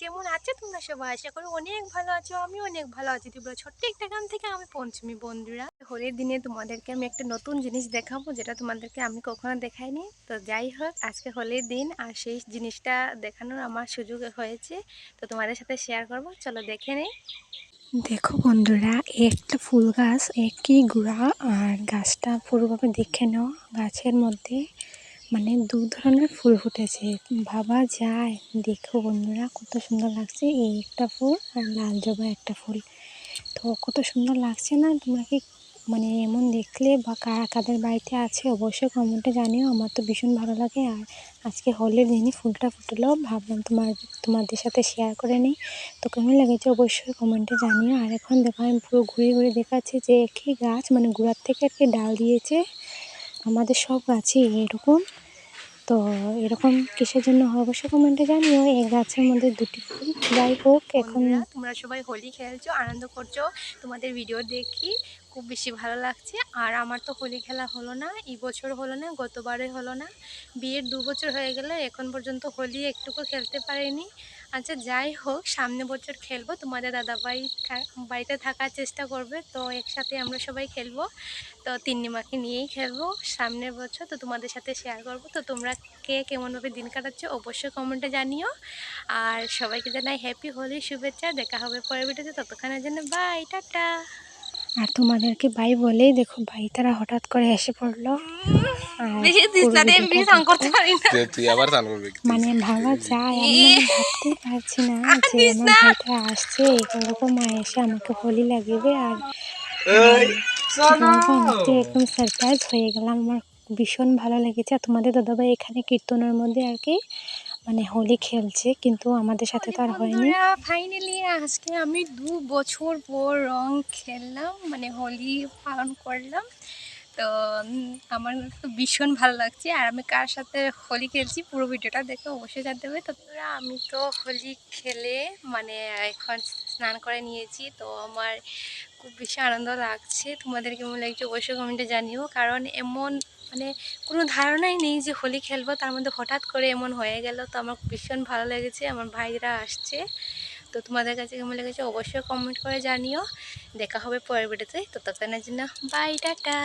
কেমন আছো তোমরা সবাই? আশা করি অনেক ভালো আছো, আমি অনেক ভালো আছি। তোমরা ছোট্ট একটা গ্রাম থেকে আমি পঞ্চমী। বন্ধুরা, হোলির দিনে তোমাদেরকে আমি একটা নতুন জিনিস দেখাবো, যেটা তোমাদেরকে আমি কখনো দেখাইনি। তো যাই হোক, আজকে হোলির দিন আর সেই জিনিসটা দেখানোর আমার সুযোগ হয়েছে, তো তোমাদের সাথে শেয়ার করবো। চলো দেখে নেই। দেখো বন্ধুরা, একটা ফুল গাছ, একই গুড়া, আর গাছটা পুরোভাবে দেখে নাও। গাছের মধ্যে মানে দু ধরনের ফুল ফুটেছে, ভাবা যায়। দেখো বন্ধুরা, কত সুন্দর লাগছে। এই একটা ফুল আর লাল জবা একটা ফুল, তো কত সুন্দর লাগছে না? তোমরা কি মানে এমন দেখলে বা কাদের বাড়িতে আছে অবশ্যই কমেন্টে জানিও। আমার তো ভীষণ ভালো লাগে। আর আজকে হোলির দিনই ফুলটা ফুটলো, ভাবলাম তোমাদের সাথে শেয়ার করে নিই। তো কেমন লেগেছে অবশ্যই কমেন্টে জানিও। আর এখন দেখো, আমি পুরো ঘুরে ঘুরে দেখাচ্ছি যে একই গাছ, মানে গোড়ার থেকে আর কি ডাল দিয়েছে। আমাদের সব গাছই এরকম। তো এরকম কিসের জন্য হয় অবশ্যই কমেন্টে জানিও। এই গাছের মধ্যে দুটি ফুল। যাই হোক, এখন তোমরা সবাই হোলি খেলছো, আনন্দ করছো, তোমাদের ভিডিও দেখি খুব বেশি ভালো লাগছে। আর আমার তো হোলি খেলা হলো না, এই বছর হলো না, গতবারে হলো না। বিয়ের 2 বছর হয়ে গেল, এখন পর্যন্ত হোলি একটুকু খেলতে পারিনি। আচ্ছা যাই হোক, সামনে বছর খেলবো। তোমাদের দাদাভাই বাড়িতে থাকার চেষ্টা করবে, তো একসাথে আমরা সবাই খেলবো। তো তিন্নিমাকে নিয়েই খেলবো সামনের বছর, তো তোমাদের সাথে শেয়ার করবো। তো তোমরা কে কেমনভাবে দিন কাটাচ্ছ অবশ্যই কমেন্টে জানিও। আর সবাইকে জানাই হ্যাপি হোলির শুভেচ্ছা। দেখা হবে পরের ভিডিওতে, ততক্ষণের জন্য বাই, টাটা। আর তোমাদেরকে বাই বলেই দেখো, ভাই তারা হঠাৎ করে এসে পড়লো। মানে ভাবা যায়, আমি মানে ভাবতেই পারছি না যে আমার ভাইটা আসছে, এরকম এসে আমাকে হোলি লাগিয়ে। আর আমি তো এরকম সারপ্রাইজ হয়ে গেলাম, আমার ভীষণ ভালো লেগেছে। আর তোমাদের দাদাভাই এখানে কীর্তনের মধ্যে আর কি মানে হোলি খেলছে, কিন্তু আমাদের সাথে তো আর হয়নি। ফাইনালি আজকে আমি 2 বছর পর রং খেললাম, মানে হোলি পালন করলাম। তো আমার তো ভীষণ ভালো লাগছে। আর আমি কার সাথে হোলি খেলছি পুরো ভিডিওটা দেখে অবশ্যই জানতে হবে। তো আমি তো হোলি খেলে মানে এখন স্নান করে নিয়েছি, তো আমার খুব বেশি আনন্দ লাগছে। তোমাদের কেমন লাগছে অবশ্যই কমেন্টে জানিও। কারণ এমন মানে কোনো ধারণাই নেই যে হোলি খেলবো, তার মধ্যে হঠাৎ করে এমন হয়ে গেল। তো আমার ভীষণ ভালো লেগেছে, আমার ভাইরা আসছে। তো তোমাদের কাছে কেমন লেগেছে অবশ্যই কমেন্ট করে জানিও। দেখা হবে পরের ভিডিওতে, ততক্ষণের জন্য বাই, টাটা।